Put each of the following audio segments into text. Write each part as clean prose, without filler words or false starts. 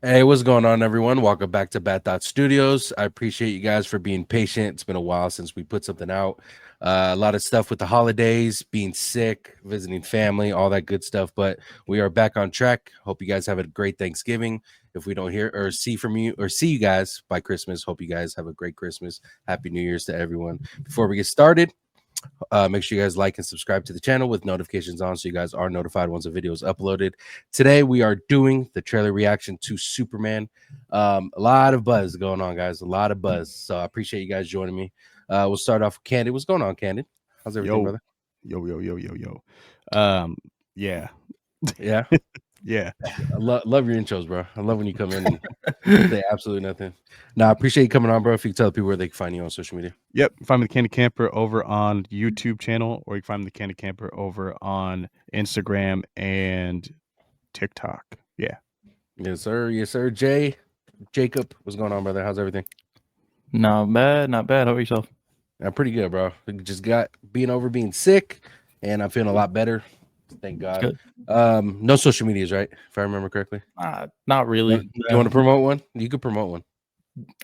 Hey, what's going on, everyone? Welcome back to Bat Dot Studios. I appreciate you guys for being patient. It's been a while since we put something out. A lot of stuff with the holidays, being sick, visiting family, all that good stuff. But we are back on track. Hope you guys have a great Thanksgiving. If we don't hear or see from you or see you guys by Christmas, hope you guys have a great Christmas. Happy New Year's to everyone. Before we get started, make sure you guys like and subscribe to the channel with notifications on so you guys are notified once a video is uploaded. Today we are doing the trailer reaction to Superman. A lot of buzz going on, guys. A lot of buzz. So I appreciate you guys joining me. We'll start off with Candid. What's going on, Candid? How's everything, Yo, brother? yo. Yeah, Yeah. yeah. I love your intros, bro. I love when you come in and say absolutely nothing. Now, I appreciate you coming on, bro. If you can tell the people where they can find you on social media. Yep. Find me the Candidcamper over on YouTube channel, or you can find me the Candidcamper over on Instagram and TikTok. Yeah. Yes, sir. Yes, sir. Jacob, what's going on, brother? How's everything? Not bad, not bad. How about yourself? I'm pretty good, bro. Just got being sick, and I'm feeling a lot better. Thank God. Good. No social medias, right? If I remember correctly. Not really. Do you want to promote one? You could promote one.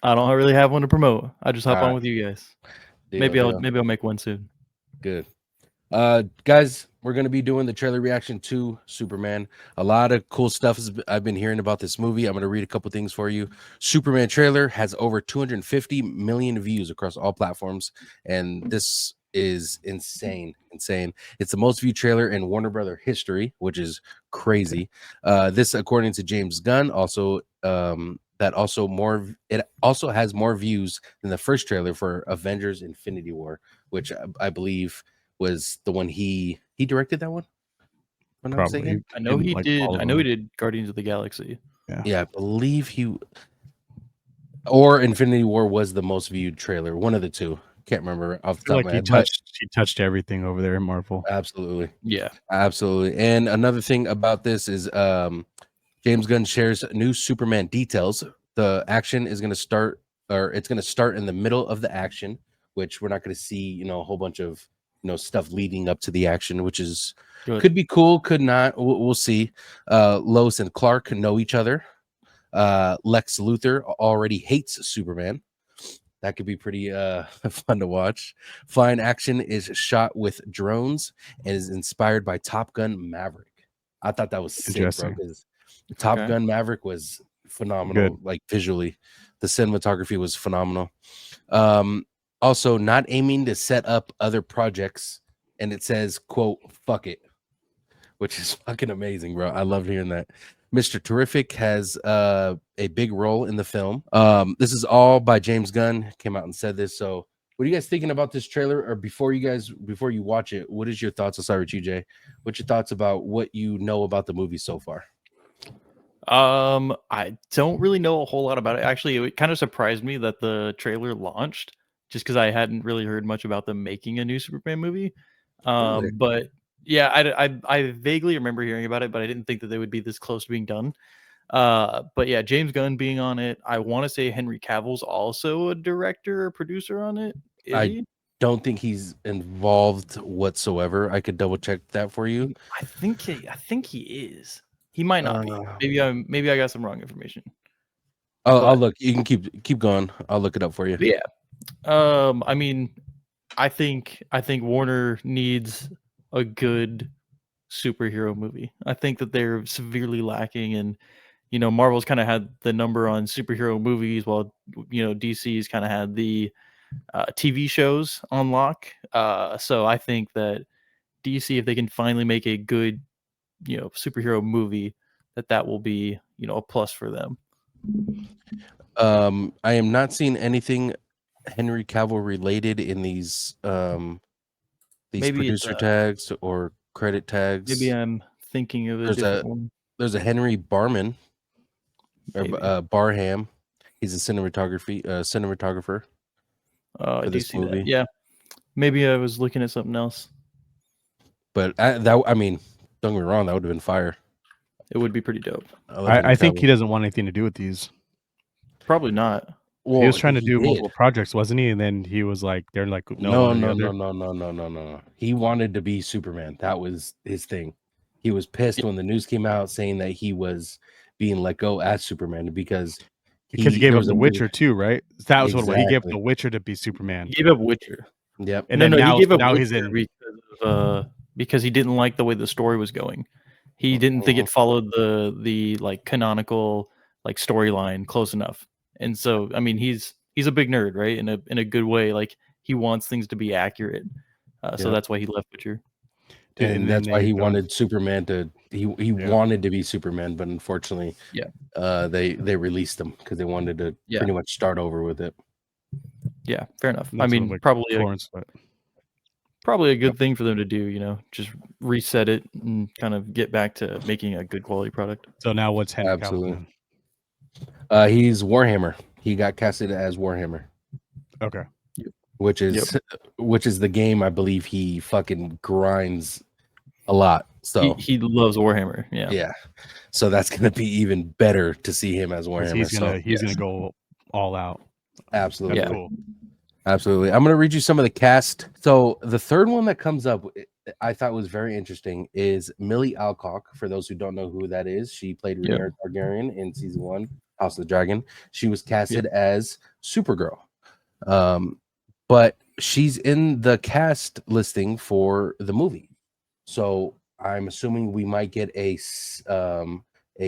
I don't really have one to promote. I just hop All on right. with you guys. Deal, Maybe deal. I'll make one soon. Good. Guys, we're gonna be doing the trailer reaction to Superman. A lot of cool stuff I've been hearing about this movie. I'm gonna read a couple things for you. Superman trailer has over 250 million views across all platforms, and this is insane. It's the most viewed trailer in Warner Brother history, which is crazy. This, according to James Gunn, also it also has more views than the first trailer for Avengers Infinity War, which I believe was the one he directed that one. If I'm not Probably. mistaken. I know he Like did. all of I know he them. did Guardians of the Galaxy. Yeah, I believe or Infinity War was the most viewed trailer. One of the two. Can't remember off the I feel top of like my he head, but touched everything over there in Marvel. absolutely. Yeah. Absolutely. And another thing about this is James Gunn shares new Superman details. The action is going to start, or it's going to start in the middle of the action, which we're not going to see, a whole bunch of, stuff leading up to the action, which is Good. could be cool, could not. We'll see. Lois and Clark know each other. Lex Luthor already hates Superman. That could be pretty fun to watch. Flying action is shot with drones and is inspired by Top Gun Maverick. I thought that was sick, bro, Interesting. because Top Okay. Gun Maverick was phenomenal. Good. Like visually, the cinematography was phenomenal. Also, not aiming to set up other projects, and it says, "quote fuck it," which is fucking amazing, bro. I love hearing that. Mr. Terrific has a big role in the film. This is all by James Gunn. Came out and said this. So, what are you guys thinking about this trailer? Or before you watch it, what is your thoughts? I'll start with TJ. What's your thoughts about what you know about the movie so far? I don't really know a whole lot about it. Actually, it kind of surprised me that the trailer launched just because I hadn't really heard much about them making a new Superman movie. Really? But yeah, I vaguely remember hearing about it, but I didn't think that they would be this close to being done. But yeah, James Gunn being on it. I want to say Henry Cavill's also a director or producer on it. Is I he? don't think he's involved whatsoever. I could double check that for you. I think he is. He might not be. Uh, Maybe I got some wrong information. I'll But look. You can keep going. I'll look it up for you. yeah. I mean, I think Warner needs a good superhero movie. I think that they're severely lacking, and Marvel's kind of had the number on superhero movies, while DC's kind of had the TV shows on lock. So I think that DC, if they can finally make a good superhero movie, that will be a plus for them. I am not seeing anything Henry Cavill related in these Maybe it's producer tags or credit tags. maybe I'm thinking of a different one. There's a Henry Barman or Maybe. Barham. He's a cinematographer I for do this see movie. that. Yeah, maybe I was looking at something else. But don't get me wrong, that would have been fire. It would be pretty dope. I think he doesn't want anything to do with these. Probably not. Well, he was trying to do did. multiple projects, wasn't he? And then he was like, they're like, No. no. He wanted to be Superman. That was his thing. He was pissed Yeah. when the news came out saying that he was being let go as Superman because Because he gave there up was The a movie. Witcher too, right? That was what it was. He gave up Exactly. The Witcher to be Superman. He gave up Witcher. Yep. And No, then no, he now, gave up now Witcher he's in. because he didn't like the way the story was going. He didn't think it followed the like canonical like storyline close enough. And so, I mean, he's a big nerd, right? In a good way. Like he wants things to be accurate. So Yep. that's why he left Witcher. Dude, And and that's then why they he go. wanted Superman to he wanted to be Superman, but unfortunately, they released him because they wanted to pretty much start over with it. Yeah, fair enough. That's I mean, like probably Florence, but a good thing for them to do, you know, just reset it and kind of get back to making a good quality product. so now what's Henry Cavill Absolutely. then? He's Warhammer. He got casted as Warhammer, Okay. which is the game I believe he fucking grinds a lot. So He loves Warhammer. Yeah. yeah, so that's gonna be even better to see him as Because Warhammer. he's gonna go all out. Absolutely. That's cool. Absolutely. I'm going to read you some of the cast. So the third one that comes up, I thought was very interesting, is Millie Alcock. For those who don't know who that is, she played Rhaenyra Targaryen in season 1, House of the Dragon. She was casted as Supergirl. But she's in the cast listing for the movie. So I'm assuming we might get a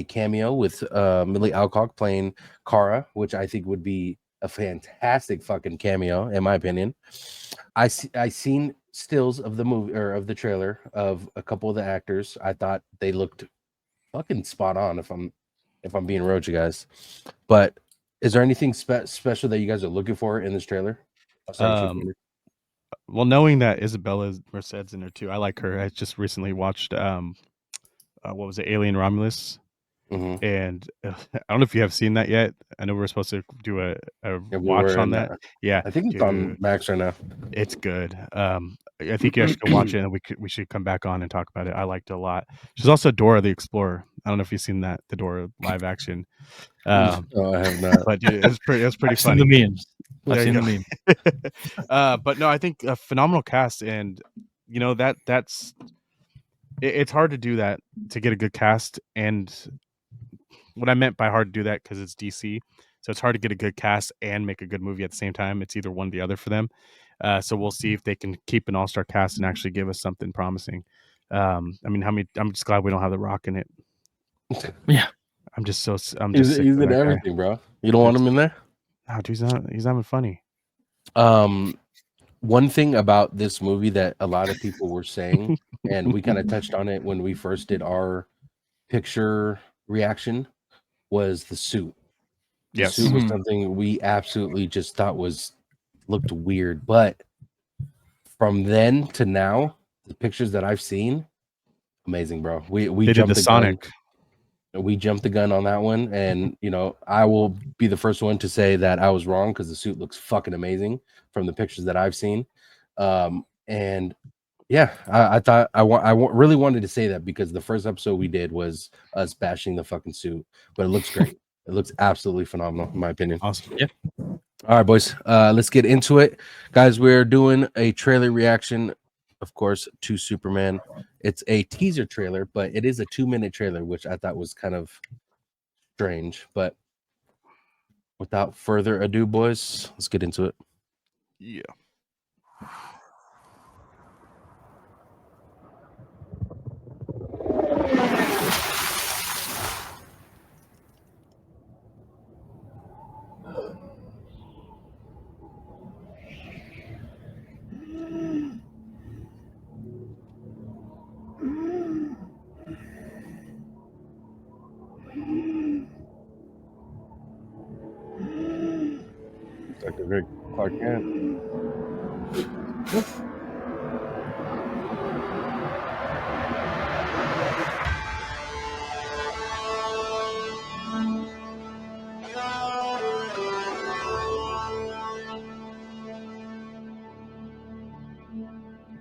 cameo with Millie Alcock playing Kara, which I think would be a fantastic fucking cameo, in my opinion. I seen stills of the movie or of the trailer of a couple of the actors. I thought they looked fucking spot on. If I'm being real with you guys, but is there anything special that you guys are looking for in this trailer? I'll start with you, Peter. Well, knowing that Isabella Merced's in there too, I like her. I just recently watched what was it, Alien Romulus, and I don't know if you have seen that yet. I know we're supposed to do a watch on that. Yeah, I think it's on Max right now. It's good. I think you guys should go watch it, and we should come back on and talk about it. I liked it a lot. She's also Dora the Explorer. I don't know if you've seen that, the Dora live action. No, I have not. But dude, it's pretty I've funny. Seen the memes. I've There seen you the meme. But no, I think a phenomenal cast, and you know that's it's hard to do that, to get a good cast. And what I meant by hard to do that, because it's DC, so it's hard to get a good cast and make a good movie at the same time. It's either one or the other for them. So we'll see if they can keep an all-star cast and actually give us something promising. I mean, I'm just glad we don't have The Rock in it. Yeah. He's in everything, bro. You don't want him in there? No, dude, he's not even funny. One thing about this movie that a lot of people were saying, and we kind of touched on it when we first did our picture reaction, was the suit. The suit was something we absolutely just thought looked weird. But from then to now, the pictures that I've seen, amazing, bro. We They jumped did the Sonic. We jumped the gun on that one, and you know, I will be the first one to say that I was wrong, because the suit looks fucking amazing from the pictures that I've seen. And yeah, I thought really wanted to say that, because the first episode we did was us bashing the fucking suit, but it looks great. It looks absolutely phenomenal, in my opinion. Awesome. Yeah. All right, boys. Let's get into it, guys. We're doing a trailer reaction, of course, to Superman. It's a teaser trailer, but it is a 2-minute trailer, which I thought was kind of strange. But without further ado, boys, let's get into it. Yeah. Looks like a very Clark Kent.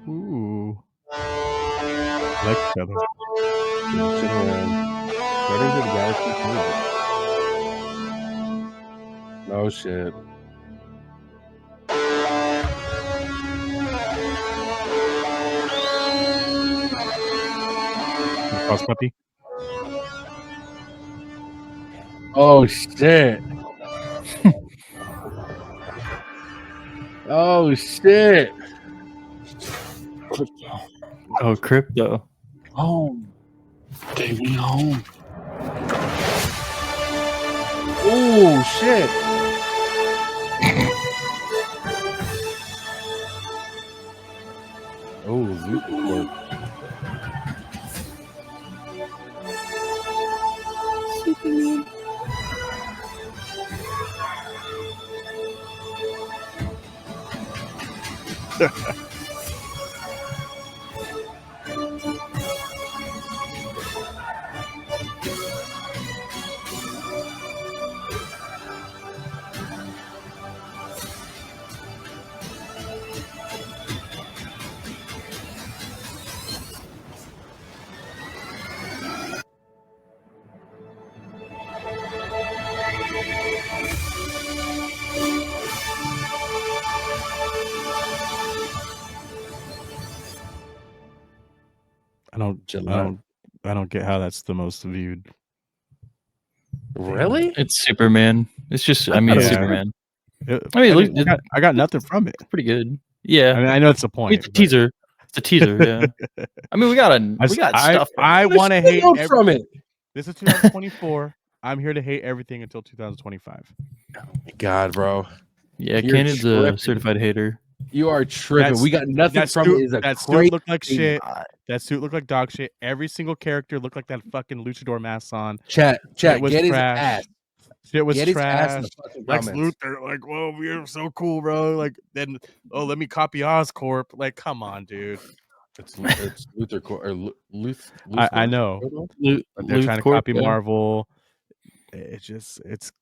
Ooh. I like each other. Guardians of the Galaxy. Oh shit. Cross puppy. Oh shit. Oh shit. Oh, crypto. Home. Take me home. Oh shit. Oh, Luther Corp. I don't get how that's the most viewed. Really? It's Superman. It's just, I mean, thought it was Superman. I I mean, I got nothing from it. pretty good. Yeah, I mean, I know it's a I mean, point. it's a teaser. It's a teaser. Yeah. I mean, we got stuff. From I it. want to hate Note from it. This is 2024. I'm here to hate everything until 2025. God, bro. Yeah, You're Cannon's a tripping. certified hater. You are tripping. We got nothing from it. Is a that crazy suit looked like shit. That suit looked like dog shit. Every single character looked like that fucking luchador mask on. Chat, It was get his trash. ass. Shit was Get his ass in trash. the fucking Lex comments. Luthor, like, whoa, we're so cool, bro. Like, then, oh, let me copy Oscorp. Like, come on, dude. It's Luther Corp or Luth. I know, but they're trying to copy Marvel. It's.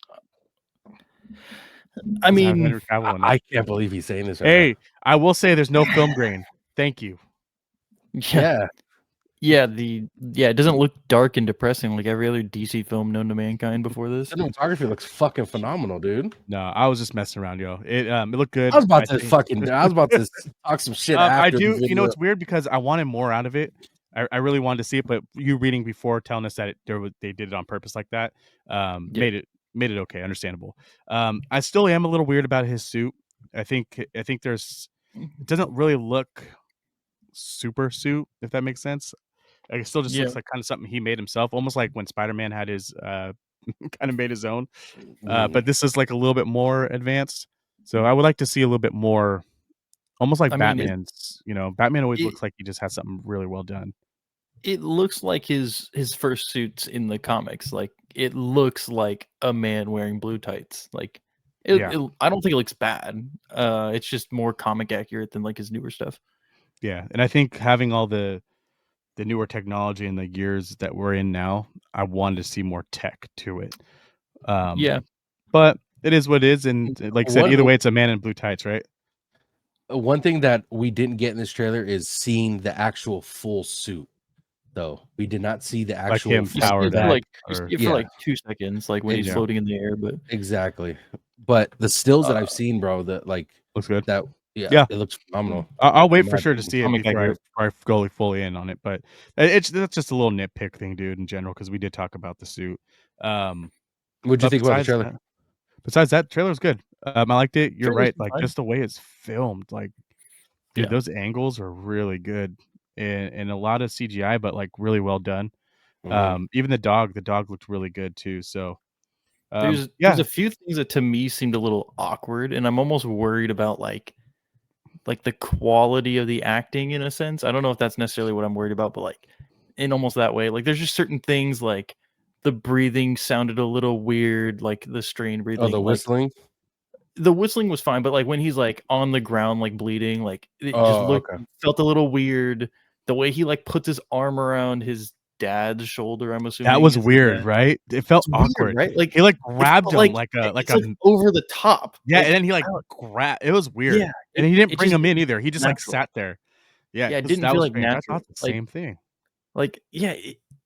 I mean, Henry Cavill in it. I can't believe he's saying this. Right Hey, I will say there's no film grain. Thank you. now. Yeah, it doesn't look dark and depressing like every other DC film known to mankind before this. Cinematography looks fucking phenomenal, dude. No, I was just messing around, yo. It looked good. I was about to talk some shit after. I do. The video. You know, it's weird because I wanted more out of it. I really wanted to see it, but you reading before telling us that they did it on purpose like that made it okay, understandable. I still am a little weird about his suit. I think there's it doesn't really look super suit, if that makes sense. Like, it still just looks like kind of something he made himself, almost like when Spider-Man had his kind of made his own. But this is like a little bit more advanced. So I would like to see a little bit more, almost like Batman's. Batman always looks like he just has something really well done. It looks like his first suits in the comics. Like, it looks like a man wearing blue tights. Like, I don't think it looks bad. It's just more comic accurate than like his newer stuff. Yeah, and I think having all the newer technology in the years that we're in now, I wanted to see more tech to it. But it is what it is, and like I said, either way, it's a man in blue tights, right? One thing that we didn't get in this trailer is seeing the actual full suit. Though we did not see the actual like him powered up, for like 2 seconds, like when he's floating in the air. But exactly. But the stills that I've seen, bro, that like looks good. That it looks phenomenal. I'll wait for sure to see it before I go fully in on it. But that's just a little nitpick thing, dude, in general, because we did talk about the suit. What'd you think about the trailer? Besides that, trailer was good. I liked it. You're right. Like, just the way it's filmed, like, dude, those angles are really good, and a lot of CGI, but like really well done. Even the dog looked really good too. So there's a few things that to me seemed a little awkward, and I'm almost worried about like the quality of the acting in a sense. I don't know if that's necessarily what I'm worried about, but like in almost that way, like there's just certain things like the breathing sounded a little weird, like the strain breathing. Oh, the whistling. Like, the whistling was fine, but like when he's like on the ground, like bleeding, like it just felt a little weird. The way he like puts his arm around his dad's shoulder, I'm assuming that was weird, right? It felt awkward, right? Like he like grabbed him like over the top. Yeah, and then he like grabbed. It was weird. Yeah, and he didn't bring him in either. He just like sat there. Yeah, it didn't feel like natural. I thought the same thing. Like,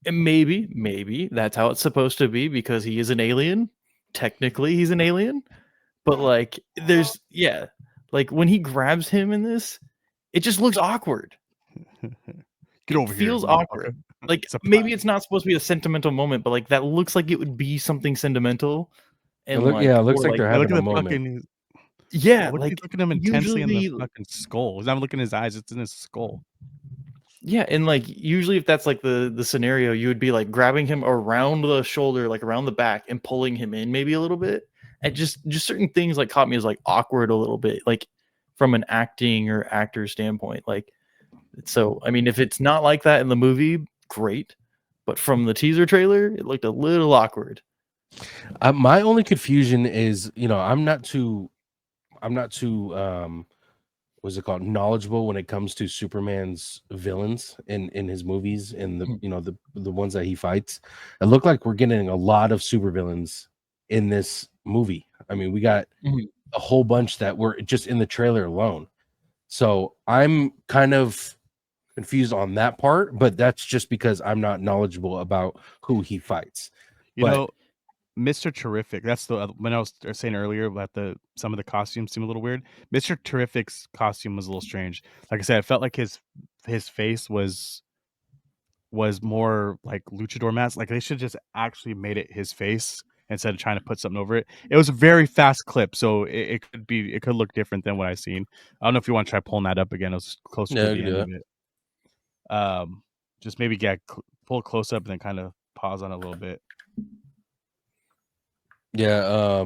maybe that's how it's supposed to be because he is an alien. Technically, he's an alien. But like, there's like when he grabs him in this, it just looks awkward. Get over here. Feels awkward. Like It's a maybe plot. it's not supposed to be a sentimental moment, but like that looks like it would be something sentimental, It and look, yeah, it like looks or like like they're Yeah, look having at a the moment. fucking. yeah, Look, he's like looking at him intensely in the usually fucking skull. He's not looking in his eyes; it's in his skull. yeah, and like usually if that's like the scenario, you would be like grabbing him around the shoulder, like around the back, and pulling him in maybe a little bit. And just certain things like caught me as like awkward a little bit, like from an acting or actor standpoint. Like so, I mean, if it's not like that in the movie, great. But from the teaser trailer, it looked a little awkward. My only confusion is, I'm not too what's it called, knowledgeable when it comes to Superman's villains in his movies and the the ones that he fights. It looked like we're getting a lot of supervillains in this movie. I mean, we got Mhm. a whole bunch that were just in the trailer alone. So I'm kind of confused on that part, but that's just because I'm not knowledgeable about who he fights. You But know, Mr. Terrific. That's the when I was saying earlier about some of the costumes seem a little weird. Mr. Terrific's costume was a little strange. Like I said, it felt like his face was more like luchador mask. Like they should just actually made it his face instead of trying to put something over it. It was a very fast clip, so it could look different than what I seen. I don't know if you want to try pulling that up again. It was closer yeah, to I the can end do of it. it. Just maybe pull it close up and then kind of pause on it a little bit. Yeah.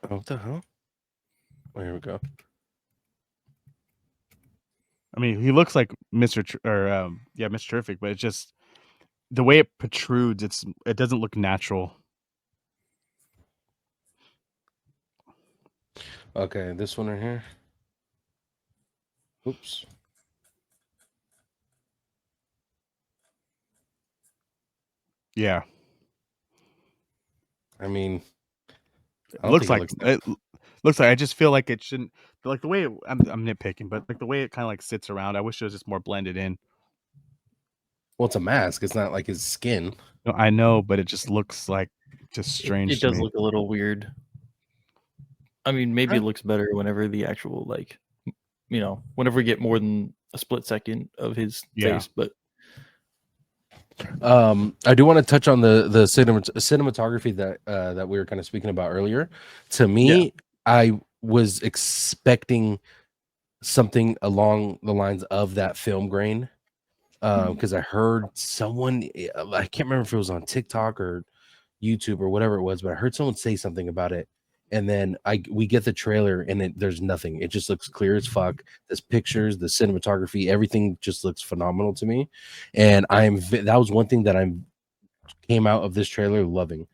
What the hell? Oh, here we go. I mean, he looks like Mr. Mr. Terrific, but it's just the way it protrudes. It doesn't look natural. Okay, this one right here. Oops. Yeah, I mean, it I don't looks think it like looks it looks like. I just feel like it shouldn't. Like the way I'm nitpicking, but like the way it kind of like sits around. I wish it was just more blended in. well, it's a mask. It's not like his skin. No, I know, but it just looks like just strange It to does me. look a little weird. I mean, maybe Huh? it looks better whenever the actual like, whenever we get more than a split second of his Yeah. face. But I do want to touch on the cinematography that we were kind of speaking about earlier. To me, I was expecting something along the lines of that film grain, because I heard someone, I can't remember if it was on TikTok or YouTube or whatever it was, but I heard someone say something about it. And then we get the trailer and there's nothing. It just looks clear as fuck. There's pictures, the cinematography, everything just looks phenomenal to me. And that was one thing that I came out of this trailer loving,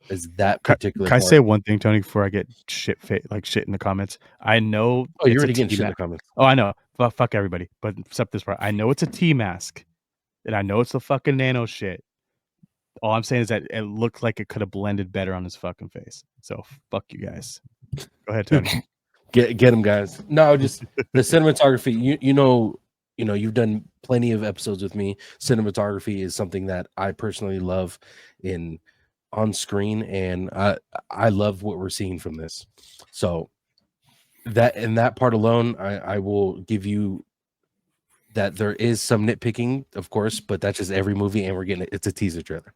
is that particular Can I say part. one thing, Tony, before I get shit in the comments? I know Oh, you're it's a already getting T shit in the mask. comments. Oh, I know. Fuck everybody, but except this part. I know it's a T mask, and I know it's the fucking nano shit. All I'm saying is that it looked like it could have blended better on his fucking face. So fuck you guys. Go ahead, Tony. Get them, guys. No, just the cinematography. You've done plenty of episodes with me. Cinematography is something that I personally love on screen, and I love what we're seeing from this. So that part alone, I will give you that. There is some nitpicking, of course, but that's just every movie, and it's a teaser trailer.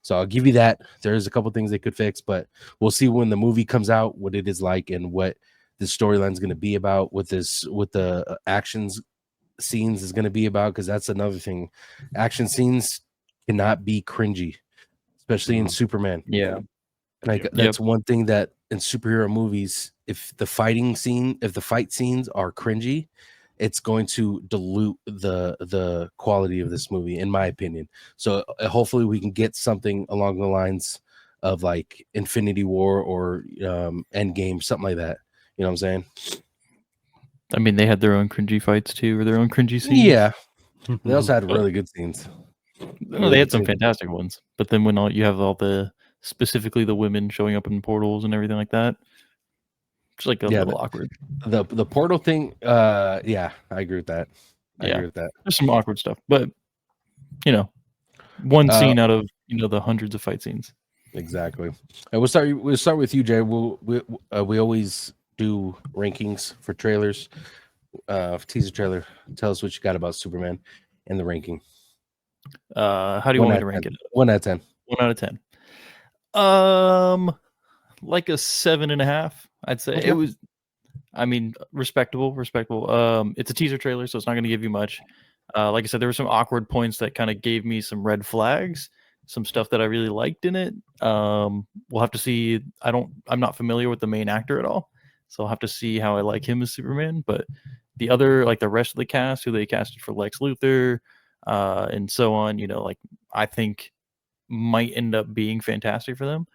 So I'll give you that. There's a couple things they could fix, but we'll see when the movie comes out what it is like and what the storyline is going to be about, what the actions scenes is going to be about, because that's another thing. Action scenes cannot be cringy, especially in Superman. yeah, Like Yep. that's one thing that in superhero movies, if the fight scenes are cringy, it's going to dilute the quality of this movie, in my opinion. So hopefully we can get something along the lines of like Infinity War or Endgame, something like that. You know what I'm saying? I mean, they had their own cringy fights too, or their own cringy scenes. Yeah. They also had really good scenes. No, they had some fantastic ones. But then when you have all specifically the women showing up in portals and everything like that, it's like a little awkward. The portal thing, yeah, I agree with that. I agree with that. There's some awkward stuff, but one scene out of the hundreds of fight scenes. Exactly. And we'll start with you, Jay. We always do rankings for trailers. teaser trailer. Tell us what you got about Superman and the ranking. How do you want me to rank it? 1 out of 10. 1 out of 10. Like a 7.5. I'd say Okay. it was. I mean, respectable. It's a teaser trailer, so it's not going to give you much. Like I said, there were some awkward points that kind of gave me some red flags, some stuff that I really liked in it. We'll have to see. I'm not familiar with the main actor at all, so I'll have to see how I like him as Superman. But the other, like the rest of the cast, who they casted for Lex Luthor, and so on, like I think might end up being fantastic for them.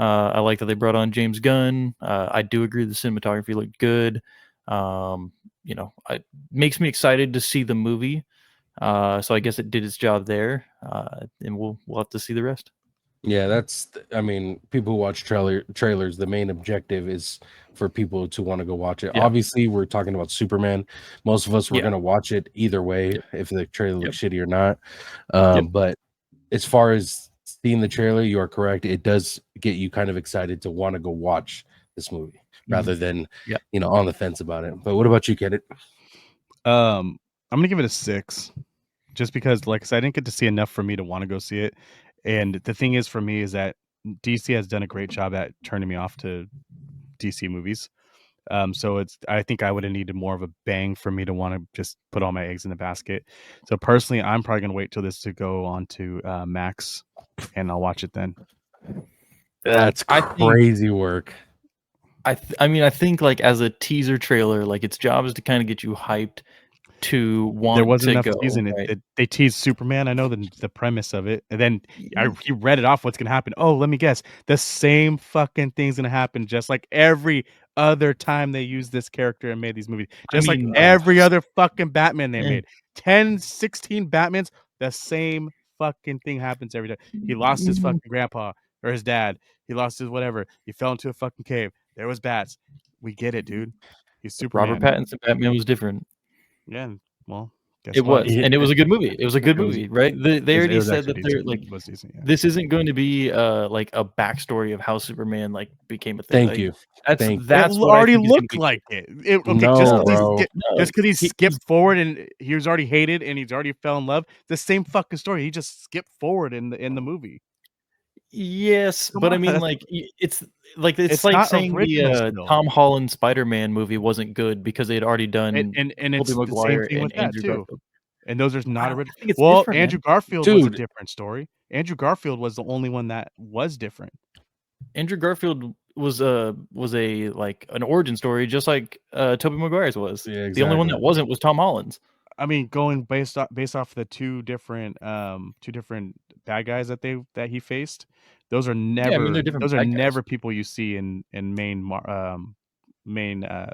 I like that they brought on James Gunn. I do agree the cinematography looked good. It makes me excited to see the movie. So I guess it did its job there, and we'll have to see the rest. Yeah, I mean, people who watch trailers, the main objective is for people to want to go watch it. Yeah. Obviously, we're talking about Superman. Most of us were Yeah. going to watch it either way, Yep. if the trailer looks Yep. shitty or not. Yep. But as far as seeing the trailer, you are correct. It does get you kind of excited to want to go watch this movie rather than, Yep. on the fence about it. But what about you, Kenneth? I'm gonna give it a 6, just because, like I said, I didn't get to see enough for me to want to go see it. And the thing is, for me, is that DC has done a great job at turning me off to DC movies. So I think I would have needed more of a bang for me to want to just put all my eggs in the basket. So personally, I'm probably gonna wait till this to go on to Max, and I'll watch it then. That's crazy work. I think like as a teaser trailer, like its job is to kind of get you hyped to want There wasn't to enough go. teasing. Right? They teased Superman. I know the premise of it, and then he read it off. What's gonna happen? Oh, let me guess. The same fucking thing's gonna happen, just like every other time they used this character and made these movies. Just like every other fucking Batman they made. 10, 16 Batmans. The same fucking thing happens every day. He lost his fucking grandpa or his dad. He lost his whatever. He fell into a fucking cave. There was bats. We get it, dude. He's Superman. Robert Pattinson Batman was different. Yeah, well, guess it what? was, and it was a good movie. It was a good movie, right? They already said that they're like, decent, yeah. this isn't going to be like a backstory of how Superman like became a thing. Thank like, you. That's it what already I think looked like it. Okay, No, bro. just because he skipped forward and he was already hated and he's already fell in love. The same fucking story. He just skipped forward in the movie. Yes, Come but I on. mean, like it's like It's like not saying original the still. Tom Holland Spider-Man movie wasn't good because they had already done and it's Tobey the same Maguire thing and with that Andrew too. Garfield. And those are not I original. think it's Well, different, Andrew man. Garfield was a Dude. different story. Andrew Garfield was the only one that was different. Andrew Garfield was a like an origin story, just like Tobey Maguire's was. Yeah, The only one exactly. that wasn't was Tom Holland's. I mean, going based off the two different bad guys that he faced, those are Yeah, I mean, they're different bad guys. people you see in main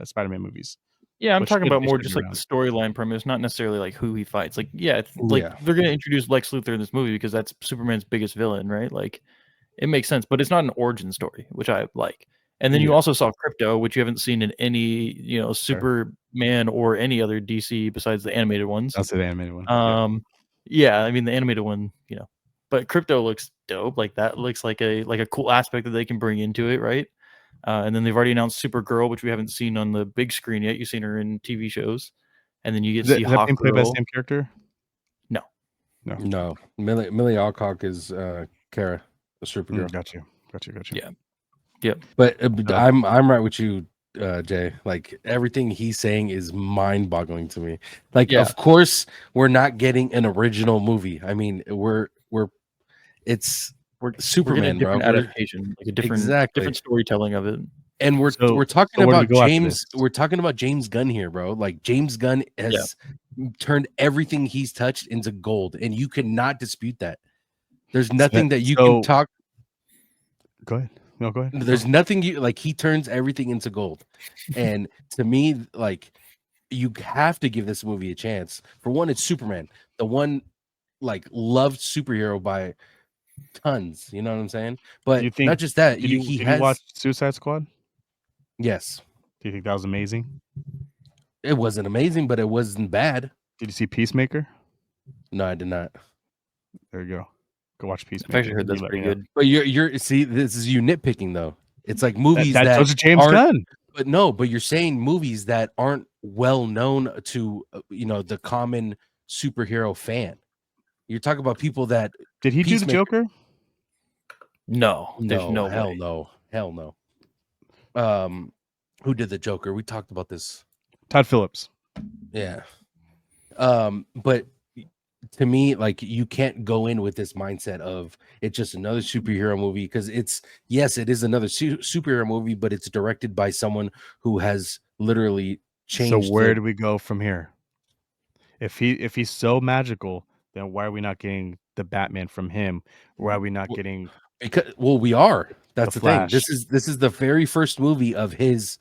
Spider-Man movies. Yeah, I'm Which talking about they more should just be like the around. storyline premise, not necessarily like who he fights. Like, yeah, it's like Yeah. they're gonna introduce Lex Luthor in this movie because that's Superman's biggest villain, right? Like, it makes sense, but it's not an origin story, which I like. And then you Yeah. also saw Crypto, which you haven't seen in any, Superman or any other DC besides the animated ones. I'll say the animated one. Yeah, I mean the animated one, but Crypto looks dope. Like that looks like a cool aspect that they can bring into it, right? And then they've already announced Supergirl, which we haven't seen on the big screen yet. You've seen her in TV shows, and then you get to see Is that being played by the Hawkgirl. same character? No. Millie Alcock is Kara, the Supergirl. Got you. Yeah. Yep. But I'm right with you, Jay. Like everything he's saying is mind-boggling to me. Like, Yeah. of course, we're not getting an original movie. I mean, it's Superman, we're getting a different bro. adaptation, like a different Exactly. storytelling of it. And we're talking where do we about go after James. this? We're talking about James Gunn here, bro. Like James Gunn has turned everything he's touched into gold, and you cannot dispute that. There's nothing that you can talk. Go ahead. No, go ahead. There's nothing he turns everything into gold. And to me, like, you have to give this movie a chance. For one, it's Superman, the one like loved superhero by tons. You know what I'm saying? But not just that. Did you watch Suicide Squad? Yes. Do you think that was amazing? It wasn't amazing, but it wasn't bad. Did you see Peacemaker? No, I did not. There you go. Go watch Peacemaker. I've actually heard that's pretty good. But you're see, this is you nitpicking though. It's like movies that those are James Gunn. But you're saying movies that aren't well known to the common superhero fan. You're talking about people that Did he do the Peacemaker. Joker? No, there's no hell way. hell no. Who did the Joker? We talked about this. Todd Phillips. Yeah. But to me, like, you can't go in with this mindset of it's just another superhero movie, because it is another superhero movie, but it's directed by someone who has literally changed. So where do we go from here? If he's so magical, then why are we not getting the Batman from him? Why are we not getting we are. That's the thing. Flash? This is the very first movie of his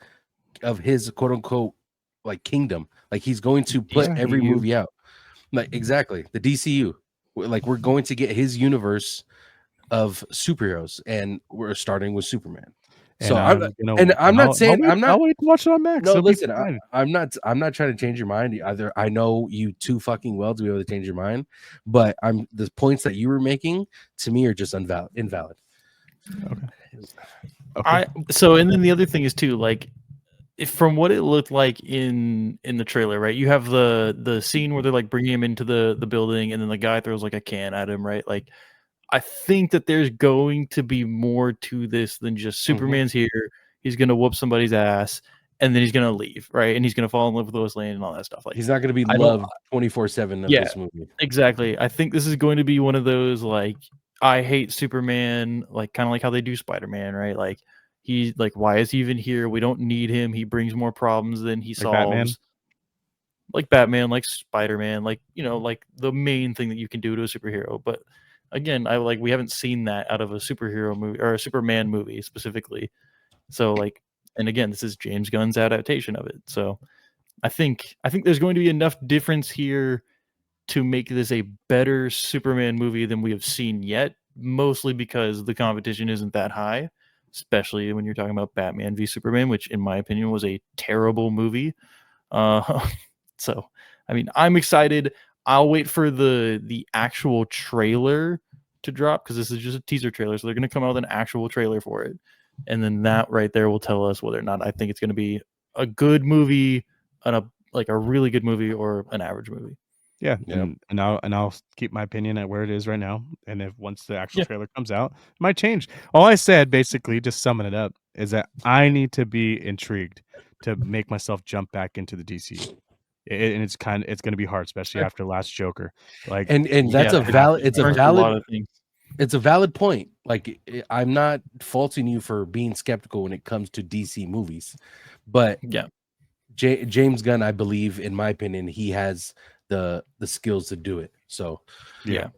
quote unquote like kingdom. Like, he's going to put every DCU. movie out. Like, exactly, the DCU. Like, we're going to get his universe of superheroes, and we're starting with Superman. So I'm not saying I'll wait to watch it on Max. no, It'll be listen, fine. I'm not trying to change your mind either. I know you too fucking well to be able to change your mind, but the points that you were making to me are just invalid. Okay. So and then the other thing is too, like, from what it looked like in the trailer, right? You have the scene where they're like bringing him into the building, and then the guy throws like a can at him, right? Like, I think that there's going to be more to this than just Superman's here. He's gonna whoop somebody's ass, and then he's gonna leave, right? And he's gonna fall in love with Lois Lane and all that stuff. Like, He's not going to be I don't- loved 24/7 of Yeah. this movie. Exactly. I think this is going to be one of those, like, I hate Superman, like, kind of like how they do Spider-Man, right? Like, he's like, why is he even here? We don't need him. He brings more problems than he Like Batman? solves. Like Batman, like Spider-Man, like, like the main thing that you can do to a superhero. But again, we haven't seen that out of a superhero movie or a Superman movie specifically. So, like, and again, this is James Gunn's adaptation of it. So I think there's going to be enough difference here to make this a better Superman movie than we have seen yet, mostly because the competition isn't that high, especially when you're talking about Batman v Superman, which in my opinion was a terrible movie. So, I mean, I'm excited. I'll wait for the actual trailer to drop, because this is just a teaser trailer, so they're going to come out with an actual trailer for it, and then that right there will tell us whether or not I think it's going to be a good movie, a really good movie, or an average movie. Yeah, Yep. and I'll keep my opinion at where it is right now. And if once the actual trailer comes out, it might change. All I said, basically, just summing it up, is that I need to be intrigued to make myself jump back into the DC. And it's going to be hard, especially after last Joker. Like, And that's a valid. It's a A valid. lot of things. It's a valid point. Like, I'm not faulting you for being skeptical when it comes to DC movies, but Yeah. James Gunn, I believe, in my opinion, he has the skills to do it. So yeah.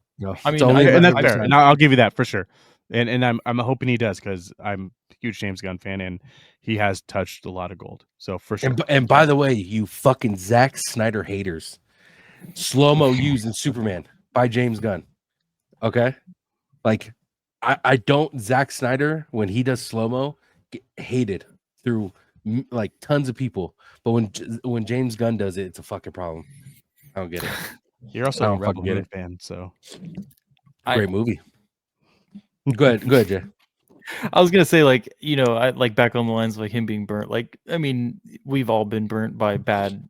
I mean, And that's fair. And I'll give you that for sure. And I'm hoping he does, because I'm a huge James Gunn fan, and he has touched a lot of gold. So for sure. And by the way, you fucking Zack Snyder haters, slow-mo used in Superman by James Gunn. Okay, like, I don't, Zack Snyder, when he does slow-mo, get hated through like tons of people, but when James Gunn does it, it's a fucking problem. I don't get it. You're also a Rebel Moon fan, so great movie. Go ahead, Jay. I was gonna say, like, I like back on the lines of like him being burnt. Like, I mean, we've all been burnt by bad,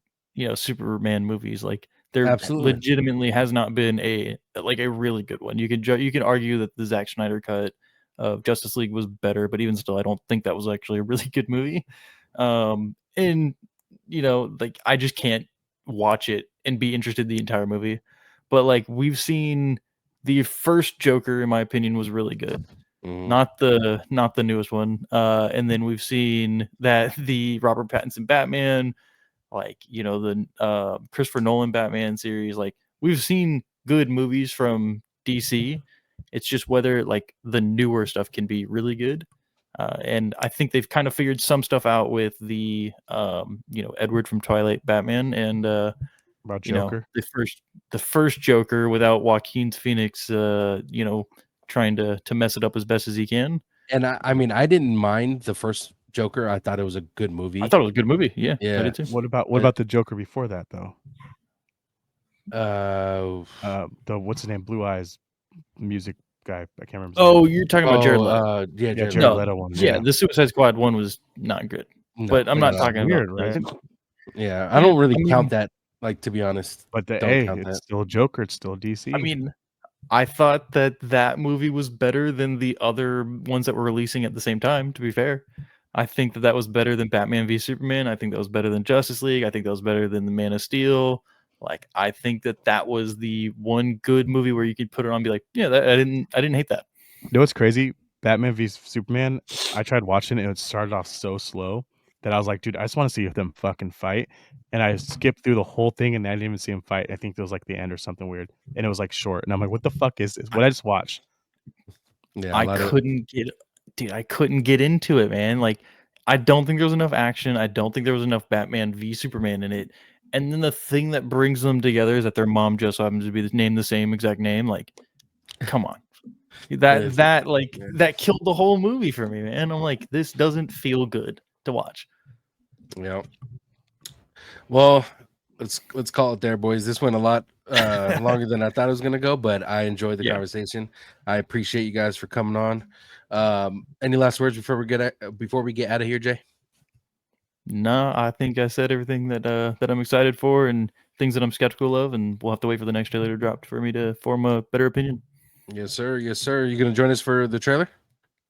Superman movies. Like, there Absolutely. legitimately has not been a really good one. You can argue that the Zack Snyder cut of Justice League was better, but even still, I don't think that was actually a really good movie. And like, I just can't watch it and be interested in the entire movie. But like, we've seen the first Joker, in my opinion, was really good. Not the newest one. And then we've seen that the Robert Pattinson Batman, like, the Christopher Nolan Batman series, like, we've seen good movies from DC. It's just whether like the newer stuff can be really good. And I think they've kind of figured some stuff out with the Edward from Twilight Batman, and about Joker. The first Joker without Joaquin's Phoenix trying to mess it up as best as he can. And I mean, I didn't mind the first Joker. I thought it was a good movie. I thought it was a good movie. Yeah. Yeah. I did too. What about the Joker before that, though? The what's his name? Blue Eyes music guy. I can't remember. Oh, you're talking about Jared Leto. Jared Leto one. Yeah, the Suicide Squad one was not good. But I'm not talking weird, about right? Yeah, I don't really I count mean, that. Like, to be honest, But don't hey, count it's that. still Joker. It's still DC. I mean, I thought that movie was better than the other ones that were releasing at the same time, to be fair. I think that was better than Batman v Superman. I think that was better than Justice League. I think that was better than the Man of Steel. Like, I think that was the one good movie where you could put it on and be like, yeah, I didn't hate that. You know what's crazy? Batman v Superman. I tried watching it and it started off so slow that I was like, dude, I just want to see them fucking fight. And I skipped through the whole thing and I didn't even see him fight. I think it was like the end or something weird. And it was like short. And I'm like, what the fuck is this? What I just watched? Yeah, a I lot of couldn't get dude, I couldn't get into it, man. Like, I don't think there was enough action. I don't think there was enough Batman v Superman in it. And then the thing that brings them together is that their mom just happens to be named the same exact name. Like, come on. is yeah. That killed the whole movie for me, man. I'm like, this doesn't feel good to watch. Yeah. Well, let's call it there, boys. This went a lot longer than I thought it was gonna go, but I enjoyed the Yeah. conversation. I appreciate you guys for coming on. Any last words before we get out of here, Jay? No, I think I said everything that I'm excited for and things that I'm skeptical of, and we'll have to wait for the next trailer to drop for me to form a better opinion. Yes, sir. Yes, sir. You gonna join us for the trailer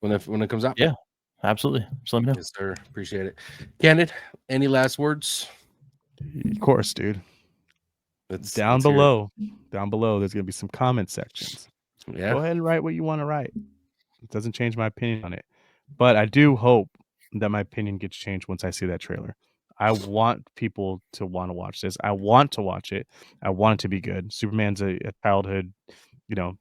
when it comes out? Yeah, absolutely. Just let me know. Yes, sir. Appreciate it. Candid, any last words? Of course, dude. Down hear it. below, there's gonna be some comment sections. Yeah. Go ahead and write what you want to write. It doesn't change my opinion on it. But I do hope that my opinion gets changed once I see that trailer. I want people to want to watch this. I want to watch it. I want it to be good. Superman's a childhood, you know,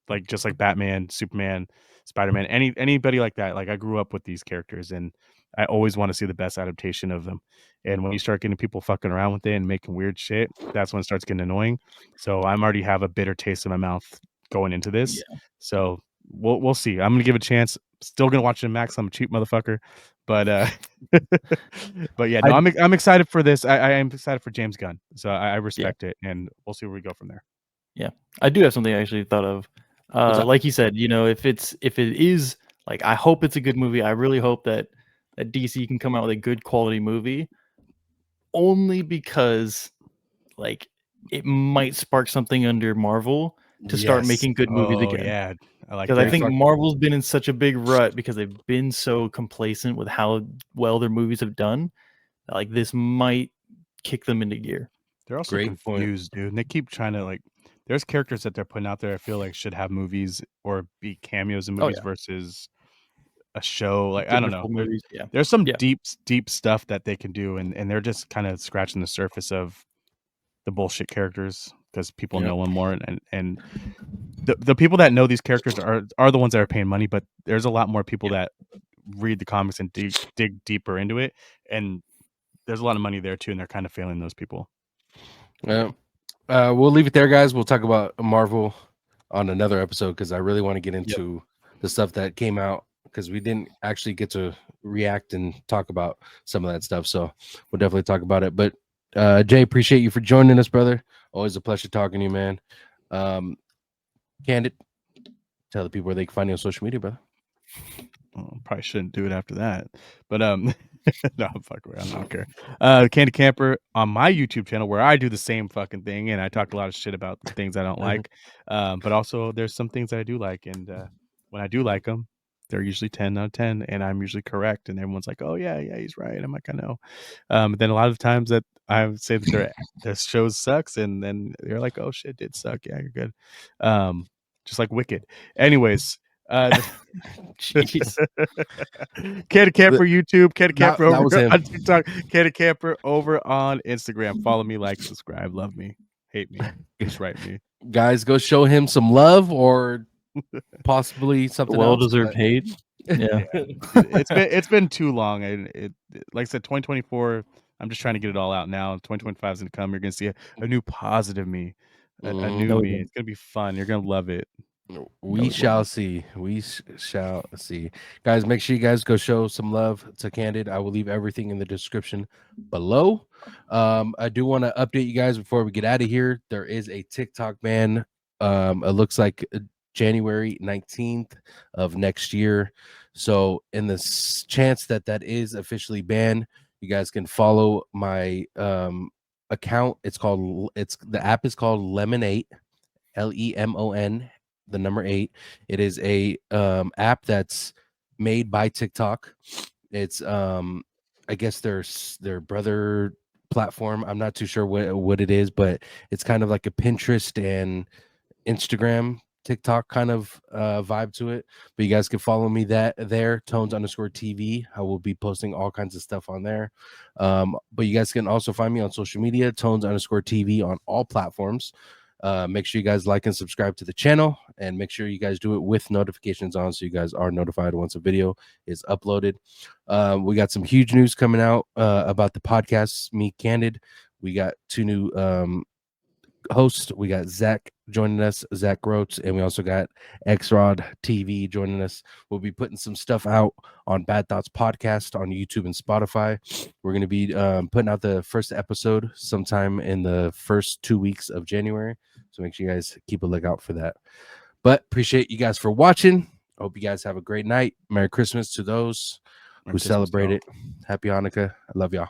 like just like Batman, Superman, Spider-Man, anybody like that. Like I grew up with these characters and I always want to see the best adaptation of them. And when you start getting people fucking around with it and making weird shit, that's when it starts getting annoying. So I'm already have a bitter taste in my mouth going into this. Yeah. So we'll see. I'm gonna give it a chance. Still gonna watch it in Max. I'm a cheap motherfucker. But but yeah, no, I'm excited for this. I am excited for James Gunn. So I respect it and we'll see where we go from there. Yeah, I do have something I actually thought of. Like you said, if it is like, I hope it's a good movie. I really hope that DC can come out with a good quality movie, only because like it might spark something under Marvel to start making good movies again. Yeah, I like Because that. I think Marvel's been in such a big rut because they've been so complacent with how well their movies have done. Like, this might kick them into gear. They're also Great point. confused, dude. And they keep trying to like. There's characters that they're putting out there. I feel like should have movies or be cameos in movies versus a show. Like I don't know. Movies. Yeah. There's some deep stuff that they can do, and they're just kind of scratching the surface of the bullshit characters because people know them more, and the people that know these characters are the ones that are paying money. But there's a lot more people that read the comics and dig deeper into it, and there's a lot of money there too, and they're kind of failing those people. Yeah. We'll leave it there, guys. We'll talk about Marvel on another episode because I really want to get into the stuff that came out because we didn't actually get to react and talk about some of that stuff. So we'll definitely talk about it. But Jay, appreciate you for joining us, brother. Always a pleasure talking to you, man. Candid, tell the people where they can find you on social media, brother. Probably shouldn't do it after that, but no, fuck away. I don't care. Candidcamper on my YouTube channel where I do the same fucking thing and I talk a lot of shit about things I don't like. But also there's some things that I do like, and when I do like them, they're usually 10 out of 10, and I'm usually correct, and everyone's like, "Oh yeah, he's right." I'm like, "I know." Then a lot of times that I would say that their show sucks, and then they're like, "Oh shit, it did suck. Yeah, you're good." Just like Wicked. Anyways. Jeez. Candidcamper YouTube, Candidcamper over on him. TikTok, Candidcamper over on Instagram. Follow me, like, subscribe, love me, hate me, just write me. Guys, go show him some love or possibly something Well-deserved hate. Yeah, it's been too long. It like I said, 2024. I'm just trying to get it all out now. 2025 is gonna come. You're gonna see a new positive me, a new me. It's gonna be fun. You're gonna love it. We shall see. We shall see. Guys, make sure you guys go show some love to Candid. I will leave everything in the description below. I do want to update you guys before we get out of here. There is a TikTok ban. It looks like January 19th of next year. So in the chance that is officially banned, You guys can follow my account. The app is called Lemon8, LEMON, the number 8. It is a app that's made by TikTok. It's I guess their brother platform. I'm not too sure what it is, but it's kind of like a Pinterest and Instagram, TikTok kind of vibe to it. But you guys can follow me there, Tones_TV. I will be posting all kinds of stuff on there. But you guys can also find me on social media, Tones_TV on all platforms. Make sure you guys like and subscribe to the channel, and make sure you guys do it with notifications on, so you guys are notified once a video is uploaded. We got some huge news coming out about the podcast, Me Candid. We got 2 new hosts. We got Zach joining us, Zach Groats, and we also got Xrod TV joining us. We'll be putting some stuff out on Bad Thoughts Podcast on YouTube and Spotify. We're going to be putting out the first episode sometime in the first 2 weeks of January, so make sure you guys keep a lookout for that. But appreciate you guys for watching. Hope you guys have a great night. Merry Christmas to those who celebrate it. Happy Hanukkah. I love y'all.